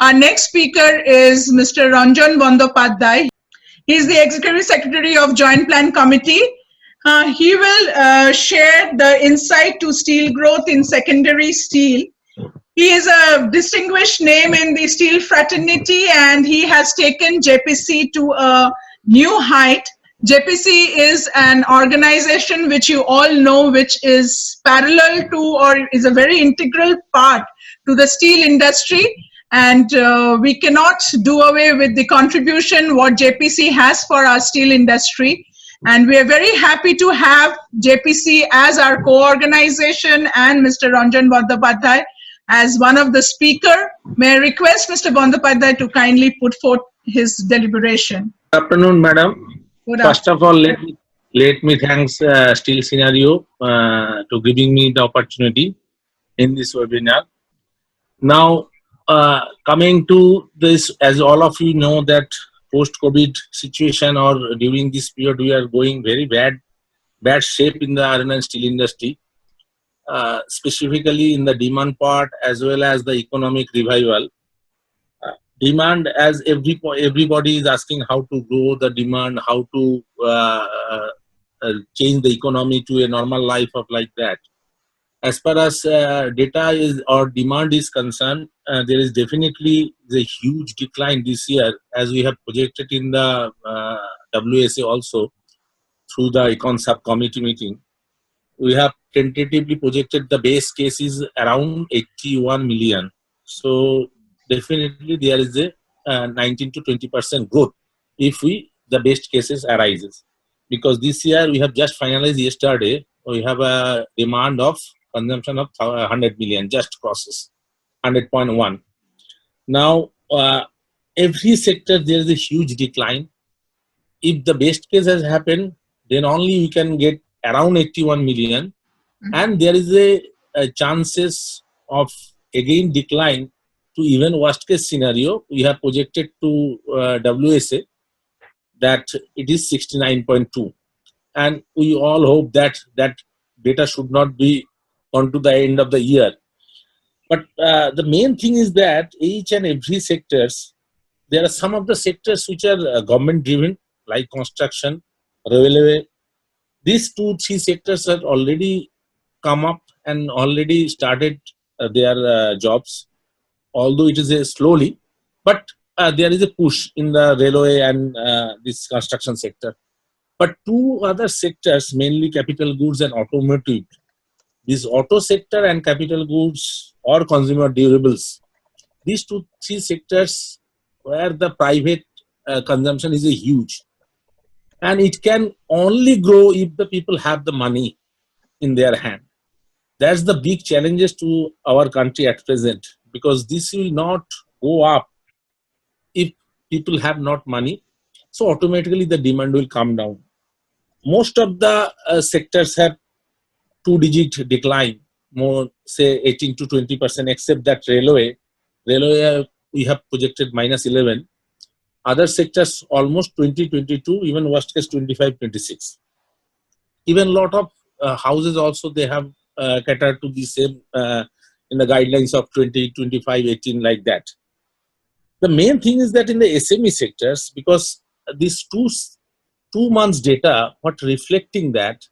Our next speaker is Mr. Ranjan Bandyopadhyay. He is the Executive Secretary of Joint Plan Committee. He will share the insight to steel growth in secondary steel. He is a distinguished name in the steel fraternity, and he has taken JPC to a new height. JPC is an organization which you all know, which is parallel to or is a very integral part to the steel industry. And we cannot do away with the contribution what JPC has for our steel industry. And we are very happy to have JPC as our co-organization and Mr. Ranjan Bandyopadhyay as one of the speaker. May I request Mr. Bandyopadhyay to kindly put forth his deliberation. Good afternoon, madam. Good First of all, let me thanks Steel Scenario to giving me the opportunity in this webinar. Now, coming to this, as all of you know that post-COVID situation or during this period, we are going very bad shape in the iron and steel industry, specifically in the demand part as well as the economic revival. Demand, as everybody is asking how to grow the demand, how to change the economy to a normal life of like that. As far as data is or demand is concerned, there is definitely a huge decline this year, as we have projected in the WSA also through the Econ subcommittee meeting. We have tentatively projected the base case is around 81 million. So definitely there is a 19 to 20% growth if the best cases arises. Because this year we have just finalized yesterday, we have a demand of consumption of 100 million, just crosses 100.1. Now, every sector there is a huge decline. If the best case has happened, then only we can get around 81 million. And there is a chances of again decline to even worst case scenario. We have projected to WSA that it is 69.2. And we all hope that that data should not be on to the end of the year. But the main thing is that each and every sectors, there are some of the sectors which are government driven, like construction, railway. These 2-3 sectors have already come up and already started their jobs, although it is slowly, but there is a push in the railway and this construction sector. But 2 other sectors, mainly capital goods and automotive, this auto sector and capital goods or consumer durables, these 2-3 sectors where the private consumption is a huge, and it can only grow if the people have the money in their hand. That's the big challenges to our country at present, because this will not go up if people have not money. So automatically the demand will come down. Most of the sectors have 2-digit decline, more say 18 to 20%, except that railway we have projected -11. Other sectors almost 20-22, even worst case 25-26. Even lot of houses also they have catered to the same in the guidelines of 20, 25, 18, like that. The main thing is that in the SME sectors, because these two months data, what reflecting that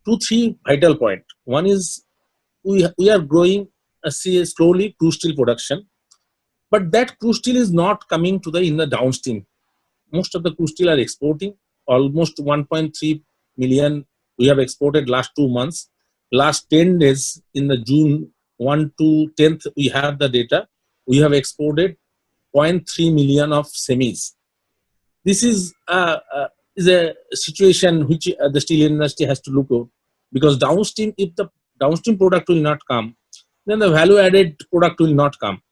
2-3 vital point. One is we are growing slowly crude steel production, but that crude steel is not coming to in the downstream. Most of the crude steel are exporting. Almost 1.3 million we have exported last 2 months. Last 10 days in the June 1 to 10th, we have the data. We have exported 0.3 million of semis. This is a situation which the steel industry has to look at, because downstream, if the downstream product will not come, then the value added product will not come.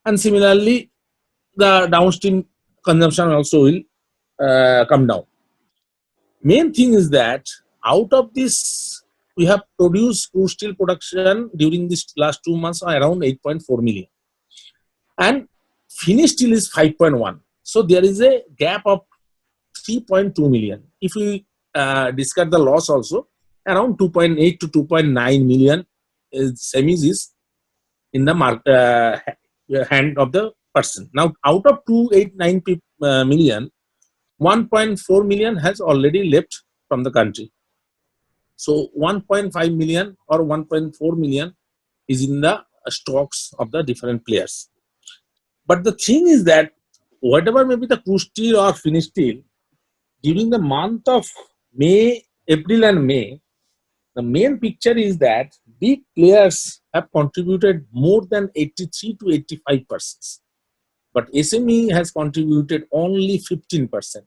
And similarly, the downstream consumption also will come down. Main thing is that out of this, we have produced crude steel production during this last 2 months around 8.4 million. And finished steel is 5.1. So there is a gap of 3.2 million. If we discard the loss also, around 2.8 to 2.9 million semis is in the hand of the Now, out of 289 million, 1.4 million has already left from the country. So 1.5 million or 1.4 million is in the stocks of the different players. But the thing is that whatever may be the crude steel or finished steel, during the month of April and May, the main picture is that big players have contributed more than 83 to 85%. But SME has contributed only 15%.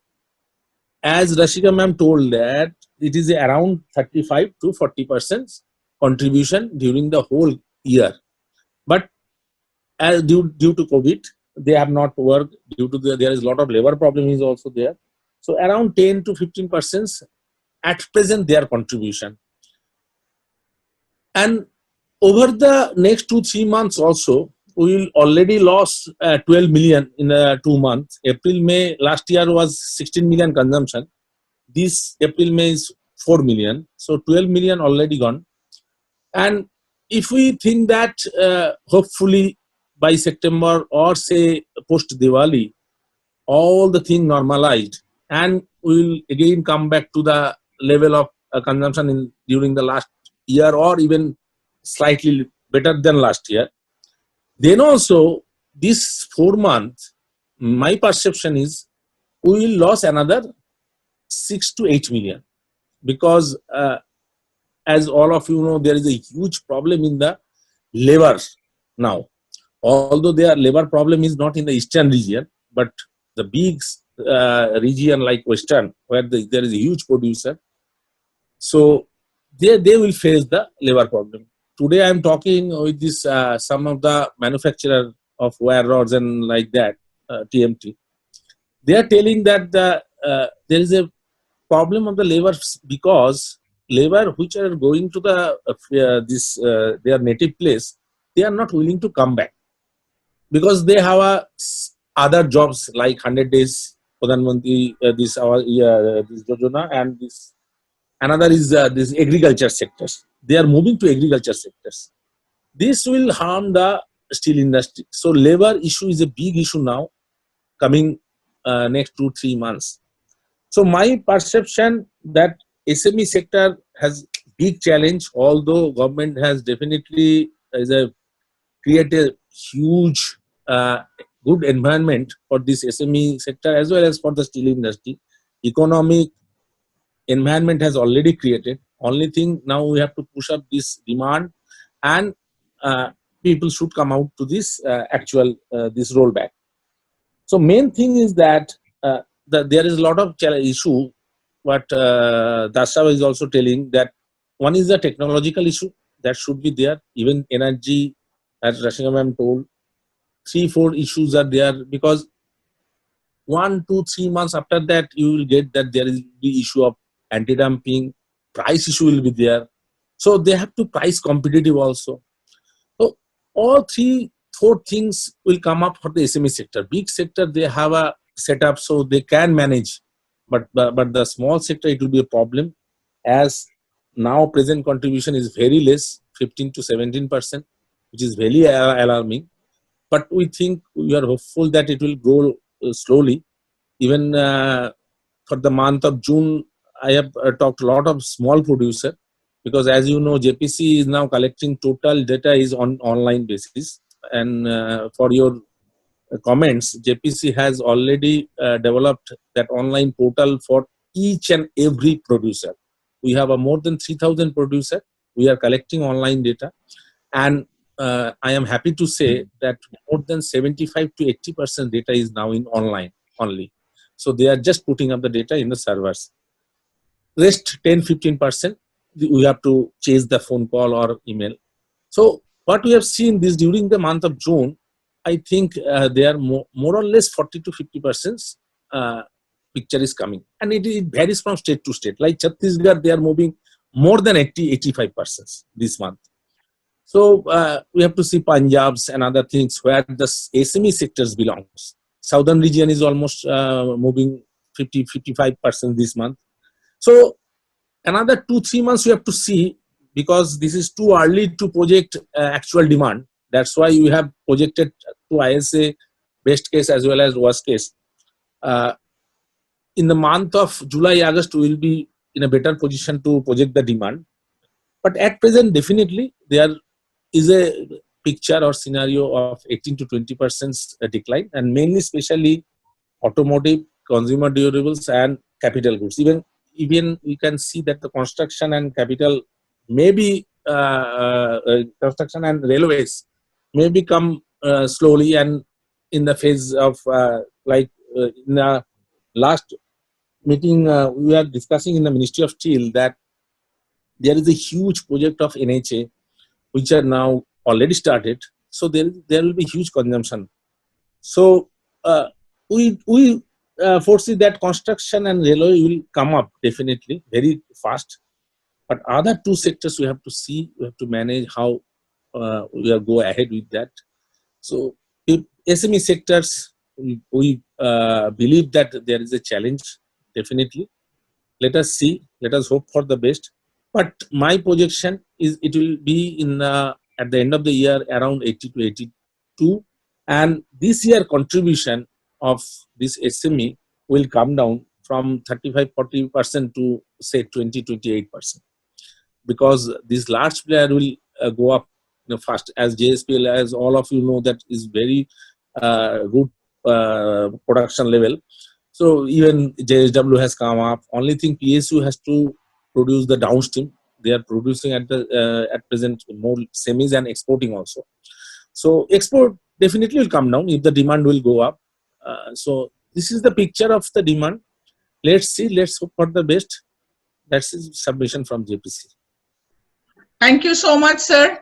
As Rashika ma'am told that it is around 35 to 40% contribution during the whole year. But as due to COVID, they have not worked due to there is a lot of labor problem is also there. So around 10 to 15% at present their contribution. And over the next 2-3 months also, we will already lost 12 million in 2 months. April, May last year was 16 million consumption. This April, May is 4 million. So 12 million already gone. And if we think that hopefully by September or say post Diwali, all the thing normalized and we will again come back to the level of consumption during the last year or even slightly better than last year. Then also this 4 months, my perception is we will lose another 6 to 8 million because as all of you know, there is a huge problem in the labor now. Although their labor problem is not in the eastern region, but the big region like western, where there is a huge producer, so they will face the labor problem. Today I am talking with this some of the manufacturer of wire rods and like that, TMT. They are telling that there is a problem of the labor because labor which are going to the their native place, they are not willing to come back because they have other jobs like 100 days Pradhan Mantri, this Yojana, and this another is this agriculture sectors. They are moving to agriculture sectors. This will harm the steel industry. So labor issue is a big issue now coming next 2-3 months. So my perception that SME sector has big challenge, although government has definitely created huge good environment for this SME sector as well as for the steel industry. Economic environment has already created. Only thing now we have to push up this demand and people should come out to this actual this rollback. So main thing is that there is a lot of issue. What Dasha is also telling that one is the technological issue that should be there. Even energy, as Rashika ma'am told, 3-4 issues are there because 1, 2, 3 months after that you will get that there is the issue of anti-dumping, price issue will be there. So they have to price competitive also. So all 3-4 things will come up for the SME sector. Big sector, they have a setup so they can manage. But the small sector, it will be a problem as now present contribution is very less, 15 to 17%, which is very alarming. But we think we are hopeful that it will grow slowly. Even for the month of June, I have talked a lot of small producer because as you know, JPC is now collecting total data is on online basis. And for your comments, JPC has already developed that online portal for each and every producer. We have a more than 3,000 producer. We are collecting online data. And I am happy to say that more than 75 to 80% data is now in online only. So they are just putting up the data in the servers. Rest 10-15%, we have to chase the phone call or email. So what we have seen this during the month of June, I think they are more or less 40 to 50% picture is coming. And it varies from state to state. Like Chhattisgarh, they are moving more than 80-85% this month. So we have to see Punjabs and other things where the SME sectors belongs. Southern region is almost moving 50-55% this month. So another 2-3 months we have to see because this is too early to project actual demand. That's why we have projected to ISA best case as well as worst case. In the month of July, August, we will be in a better position to project the demand. But at present, definitely, there is a picture or scenario of 18 to 20% decline, and mainly, especially automotive, consumer durables, and capital goods. Even we can see that the construction and capital maybe construction and railways may become slowly, and in the phase of in the last meeting we are discussing in the Ministry of Steel that there is a huge project of NHA which are now already started, so there will be huge consumption. So we foresee that construction and railway will come up definitely very fast, but other two sectors we have to see, we have to manage how we will go ahead with that. So if SME sectors, we believe that there is a challenge definitely. Let us see, let us hope for the best. But my projection is it will be in at the end of the year around 80 to 82, and this year contribution of this SME will come down from 35-40% to say 20-28%, because this large player will go up fast. As JSPL, as all of you know, that is very good production level. So even JSW has come up. Only thing PSU has to produce the downstream. They are producing at the at present more semis and exporting also. So export definitely will come down if the demand will go up. So this is the picture of the demand. Let's see. Let's hope for the best. That's his submission from JPC. Thank you so much, sir.